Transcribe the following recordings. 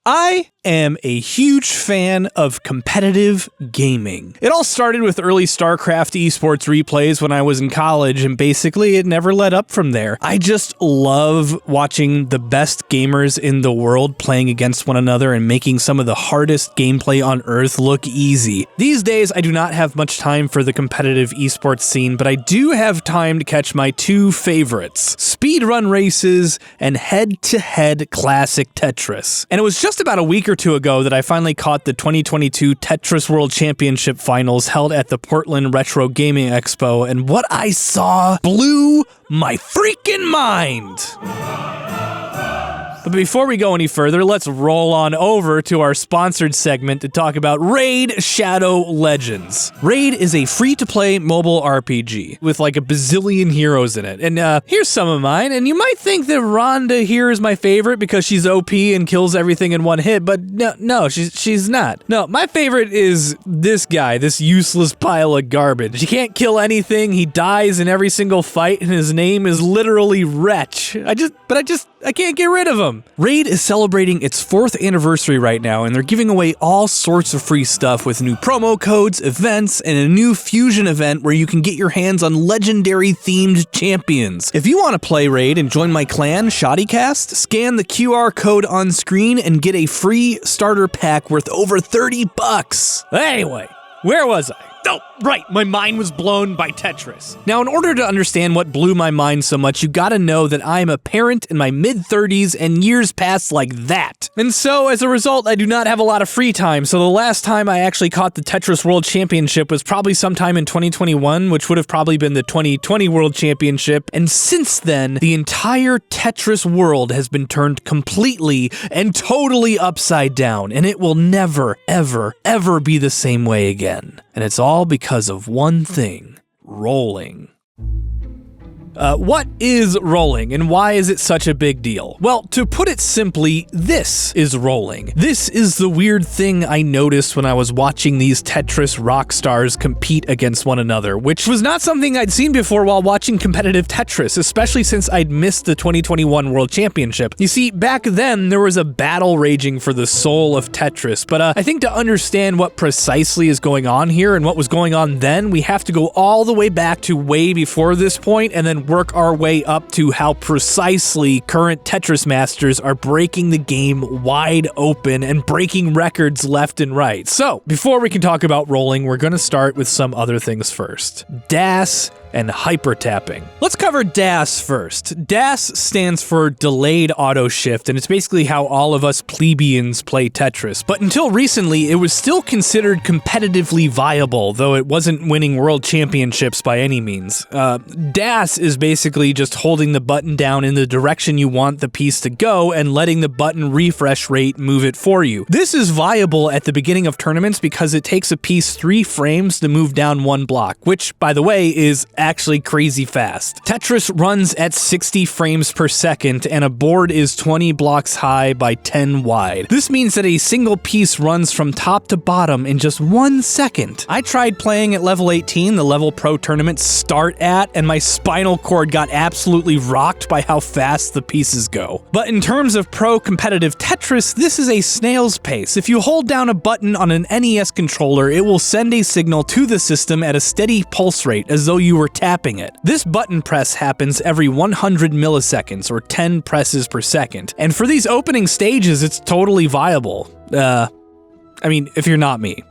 I am a huge fan of competitive gaming. It all started with early StarCraft esports replays when I was in college, and basically it never let up from there. I just love watching the best gamers in the world playing against one another and making some of the hardest gameplay on Earth look easy. These days, I do not have much time for the competitive esports scene, but I do have time to catch my two favorites: speedrun races and head-to-head classic Tetris. And it was just about a week or two ago that I finally caught the 2022 Tetris World Championship Finals held at the Portland Retro Gaming Expo, and what I saw blew my freaking mind! But before we go any further, let's roll on over to our sponsored segment to talk about Raid Shadow Legends. Raid is a free-to-play mobile RPG with like a bazillion heroes in it. And here's some of mine, and you might think that Rhonda here is my favorite because she's OP and kills everything in one hit, but no, she's not. No, my favorite is this guy, this useless pile of garbage. He can't kill anything, he dies in every single fight, and his name is literally Wretch. I can't get rid of him. Raid is celebrating its 4th anniversary right now, and they're giving away all sorts of free stuff with new promo codes, events, and a new fusion event where you can get your hands on legendary themed champions. If you want to play Raid and join my clan, Shoddycast, scan the QR code on screen and get a free starter pack worth over $30. Anyway, where was I? Oh, right, my mind was blown by Tetris. Now, in order to understand what blew my mind so much, you gotta know that I'm a parent in my mid-30s and years past like that. And so, as a result, I do not have a lot of free time, so the last time I actually caught the Tetris World Championship was probably sometime in 2021, which would have probably been the 2020 World Championship, and since then, the entire Tetris world has been turned completely and totally upside down, and it will never, ever, ever be the same way again. And it's all because of one thing: rolling. What is rolling, and why is it such a big deal? Well, to put it simply, this is rolling. This is the weird thing I noticed when I was watching these Tetris rock stars compete against one another, which was not something I'd seen before while watching competitive Tetris, especially since I'd missed the 2021 World Championship. You see, back then, there was a battle raging for the soul of Tetris, but I think to understand what precisely is going on here and what was going on then, we have to go all the way back to way before this point, and then work our way up to how precisely current Tetris masters are breaking the game wide open and breaking records left and right. So, before we can talk about rolling, we're going to start with some other things first. DAS and hyper tapping. Let's cover DAS first. DAS stands for delayed auto shift, and it's basically how all of us plebeians play Tetris. But until recently, it was still considered competitively viable, though it wasn't winning world championships by any means. DAS is basically just holding the button down in the direction you want the piece to go and letting the button refresh rate move it for you. This is viable at the beginning of tournaments because it takes a piece 3 frames to move down one block, which, by the way, is actually crazy fast. Tetris runs at 60 frames per second, and a board is 20 blocks high by 10 wide. This means that a single piece runs from top to bottom in just 1 second. I tried playing at level 18, the level pro tournaments start at, and my spinal cord got absolutely rocked by how fast the pieces go. But in terms of pro competitive Tetris, this is a snail's pace. If you hold down a button on an NES controller, it will send a signal to the system at a steady pulse rate, as though you were tapping it. This button press happens every 100 milliseconds, or 10 presses per second. And for these opening stages, it's totally viable. I mean, if you're not me.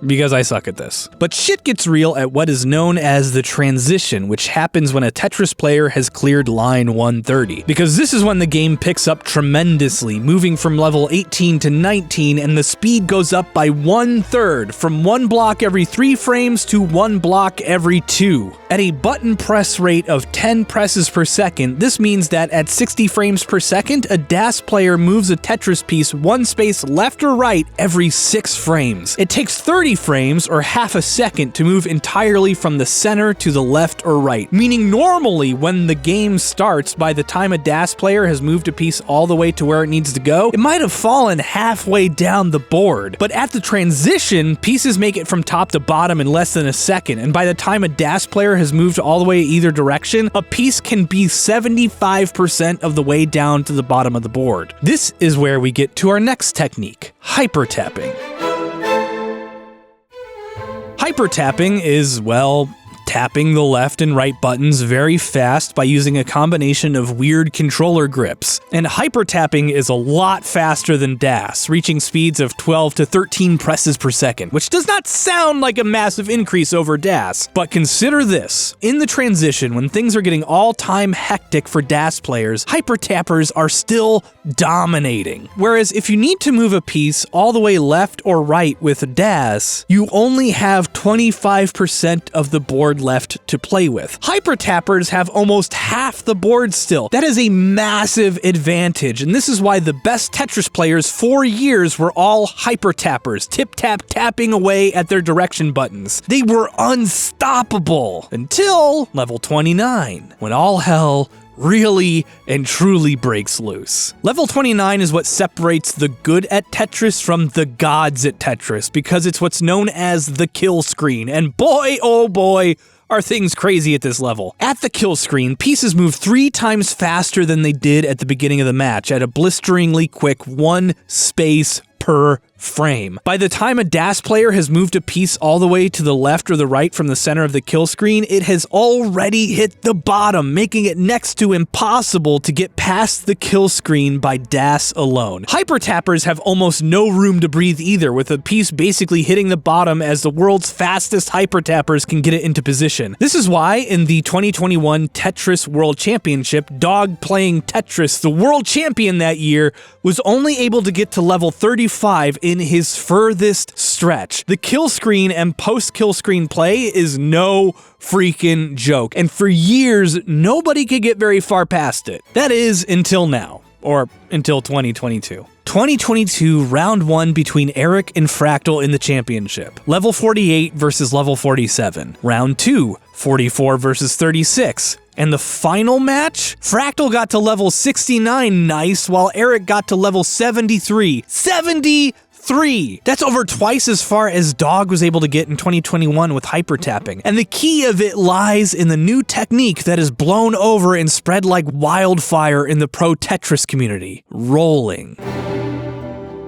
Because I suck at this. But shit gets real at what is known as the transition, which happens when a Tetris player has cleared line 130. Because this is when the game picks up tremendously, moving from level 18 to 19, and the speed goes up by 1/3, from 1 block every 3 frames to 1 block every 2. At a button press rate of 10 presses per second, this means that at 60 frames per second, a DAS player moves a Tetris piece 1 space left or right every 6 frames. It takes 30 30 frames or half a second to move entirely from the center to the left or right, meaning normally when the game starts, by the time a DAS player has moved a piece all the way to where it needs to go, it might have fallen halfway down the board. But at the transition, pieces make it from top to bottom in less than a second, and by the time a DAS player has moved all the way either direction, a piece can be 75% of the way down to the bottom of the board. This is where we get to our next technique, hyper-tapping. Hyper-tapping is, well, tapping the left and right buttons very fast by using a combination of weird controller grips. And hyper-tapping is a lot faster than DAS, reaching speeds of 12 to 13 presses per second, which does not sound like a massive increase over DAS. But consider this, in the transition, when things are getting all-time hectic for DAS players, hyper-tappers are still dominating. Whereas if you need to move a piece all the way left or right with DAS, you only have 25% of the board left to play with. Hyper-tappers have almost half the board still. That is a massive advantage, and this is why the best Tetris players for years were all hyper-tappers, tip-tap-tapping away at their direction buttons. They were unstoppable until level 29, when all hell really and truly breaks loose. Level 29 is what separates the good at Tetris from the gods at Tetris, because it's what's known as the kill screen, and boy, oh boy, are things crazy at this level. At the kill screen, pieces move 3 times faster than they did at the beginning of the match, at a blisteringly quick 1 space per frame. By the time a DAS player has moved a piece all the way to the left or the right from the center of the kill screen, it has already hit the bottom, making it next to impossible to get past the kill screen by DAS alone. Hyper-tappers have almost no room to breathe either, with a piece basically hitting the bottom as the world's fastest hyper-tappers can get it into position. This is why in the 2021 Tetris World Championship, Dog playing Tetris, the world champion that year, was only able to get to level 35 in his furthest stretch. The kill screen and post-kill screen play is no freaking joke, and for years, nobody could get very far past it. That is, until now, or until 2022. 2022 round 1 between Eric and Fractal in the championship. Level 48 versus level 47. Round 2, 44 versus 36. And the final match? Fractal got to level 69, nice, while Eric got to level 73. 73! That's over twice as far as Dog was able to get in 2021 with hyper-tapping. And the key of it lies in the new technique that is blown over and spread like wildfire in the pro Tetris community. Rolling.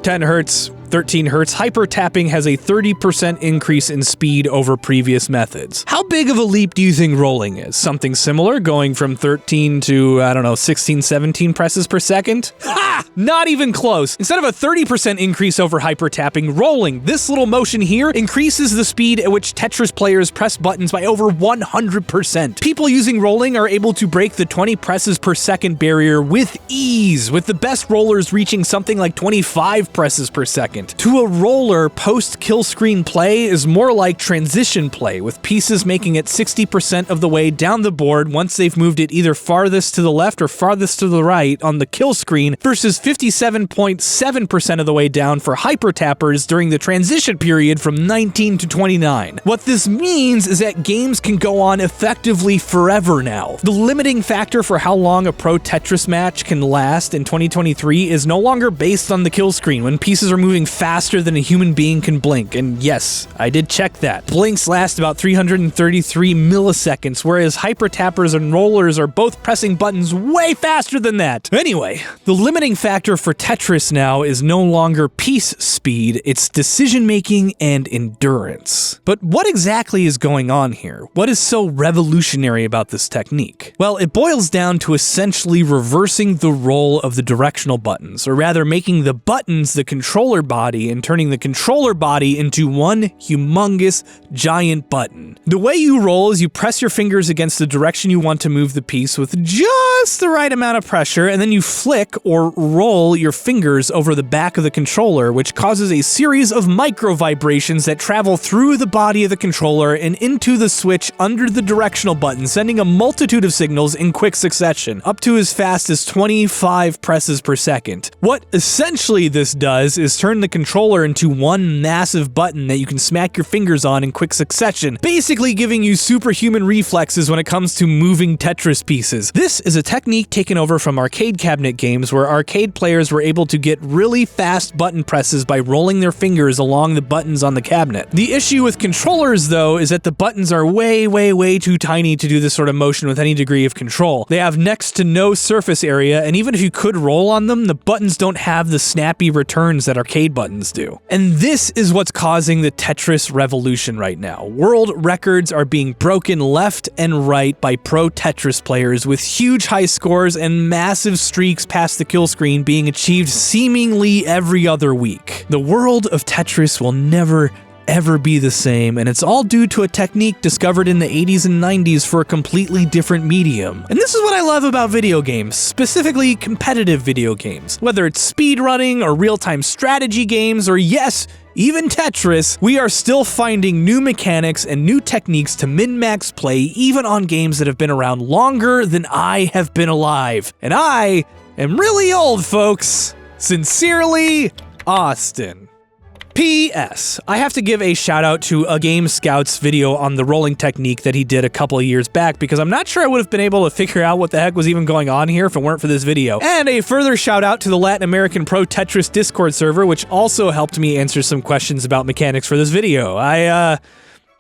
10 hertz, 13 hertz, hyper-tapping has a 30% increase in speed over previous methods. How big of a leap do you think rolling is? Something similar, going from 13 to, 16, 17 presses per second? Ha! Not even close. Instead of a 30% increase over hyper-tapping, rolling, this little motion here, increases the speed at which Tetris players press buttons by over 100%. People using rolling are able to break the 20 presses per second barrier with ease, with the best rollers reaching something like 25 presses per second. To a roller, post-kill screen play is more like transition play, with pieces making it 60% of the way down the board once they've moved it either farthest to the left or farthest to the right on the kill screen, versus 57.7% of the way down for hyper-tappers during the transition period from 19 to 29. What this means is that games can go on effectively forever now. The limiting factor for how long a pro Tetris match can last in 2023 is no longer based on the kill screen, when pieces are moving faster than a human being can blink. And yes, I did check that. Blinks last about 333 milliseconds, whereas hyper-tappers and rollers are both pressing buttons way faster than that. Anyway, the limiting factor for Tetris now is no longer piece speed, it's decision-making and endurance. But what exactly is going on here? What is so revolutionary about this technique? Well, it boils down to essentially reversing the role of the directional buttons, or rather making the buttons the controller body and turning the controller body into one humongous giant button. The way you roll is you press your fingers against the direction you want to move the piece with just the right amount of pressure, and then you flick or roll your fingers over the back of the controller, which causes a series of micro vibrations that travel through the body of the controller and into the switch under the directional button, sending a multitude of signals in quick succession, up to as fast as 25 presses per second. What essentially this does is turn the controller into one massive button that you can smack your fingers on in quick succession, basically giving you superhuman reflexes when it comes to moving Tetris pieces. This is a technique taken over from arcade cabinet games where arcade players were able to get really fast button presses by rolling their fingers along the buttons on the cabinet. The issue with controllers, though, is that the buttons are way too tiny to do this sort of motion with any degree of control. They have next to no surface area, and even if you could roll on them, the buttons don't have the snappy returns that arcade buttons do. And this is what's causing the Tetris revolution right now. World records are being broken left and right by pro Tetris players, with huge high scores and massive streaks past the kill screen being achieved seemingly every other week. The world of Tetris will never ever be the same, and it's all due to a technique discovered in the 80s and 90s for a completely different medium. And this is what I love about video games, specifically competitive video games. Whether it's speedrunning or real-time strategy games, or yes, even Tetris, we are still finding new mechanics and new techniques to min-max play even on games that have been around longer than I have been alive. And I am really old, folks. Sincerely, Austin. P.S. I have to give a shout out to a Game Scout's video on the rolling technique that he did a couple of years back, because I'm not sure I would have been able to figure out what the heck was even going on here if it weren't for this video. And a further shout out to the Latin American Pro Tetris Discord server, which also helped me answer some questions about mechanics for this video. I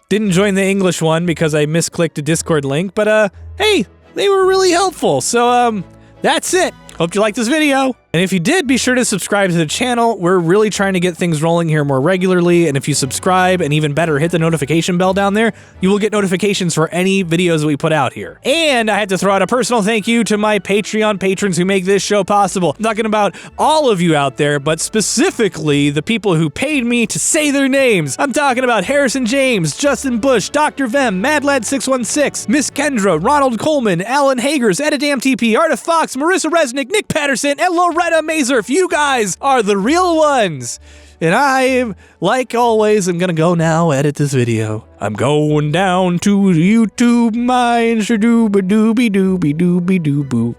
didn't join the English one because I misclicked a Discord link, but hey, they were really helpful. So that's it. Hope you liked this video. And if you did, be sure to subscribe to the channel. We're really trying to get things rolling here more regularly, and if you subscribe, and even better, hit the notification bell down there, you will get notifications for any videos that we put out here. And I had to throw out a personal thank you to my Patreon patrons who make this show possible. I'm talking about all of you out there, but specifically the people who paid me to say their names. I'm talking about Harrison James, Justin Bush, Dr. Vem, MadLad616, Miss Kendra, Ronald Coleman, Alan Hagers, EditDamnTP, Arta Fox, Marissa Resnick, Nick Patterson, and Loretta Mazurf. You guys are the real ones. And I, like always, am gonna go now edit this video. I'm going down to YouTube mine, shadooba dooby dooby dooby doo boo.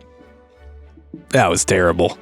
That was terrible.